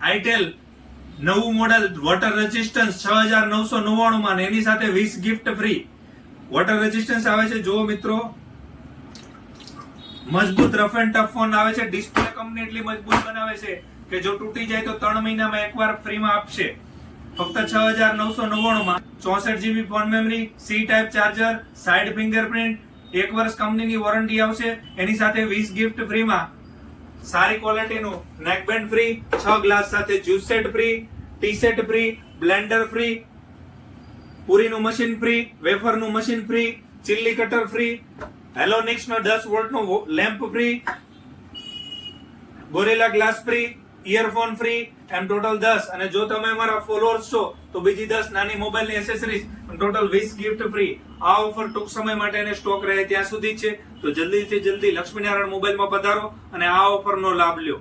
Itel નવું model water resistance 6999 માં, એની સાથે 20 ગિફ્ટ ફ્રી. વોટર રેઝિસ્ટન્સ આવે છે જો મિત્રો, મજબૂત રફ એન્ડ ટફ ફોન આવે છે. ડિસ્પ્લે કંપની એટલી મજબૂત બનાવે છે કે જો તૂટી જાય તો 3 મહિનામાં એકવાર ફ્રીમાં આપશે. ફક્ત 6999 માં 64 GB phone memory, C type charger, side fingerprint, 1 વર્ષ કંપનીની વોરંટી આવશે. એની સાથે 20 ગિફ્ટ ફ્રીમાં. સારી ક્વોલિટીનું નેકબેન્ડ ફ્રી, 6 ગ્લાસ સાથે juice set free, tea set free, blender free, પૂરીનું મશીન ફ્રી, વેફરનું machine free, chilli cutter free, Halonix નો 10 વોલ્ટ નો lamp free, gorilla glass free, earphone free, એમ ટોટલ 10. અને જો તમે અમારા ફોલોઅર્સ છો તો બીજી 10 નાની મોબાઈલની એસેસરીઝ, ટોટલ 20 ગિફ્ટ ફ્રી. આ ઓફર ટૂંક સમય માટે સ્ટોક રહે ત્યાં સુધી છે, તો જલ્દીથી જલ્દી લક્ષ્મીનારાયણ મોબાઈલમાં પધારો અને આ ઓફરનો લાભ લ્યો.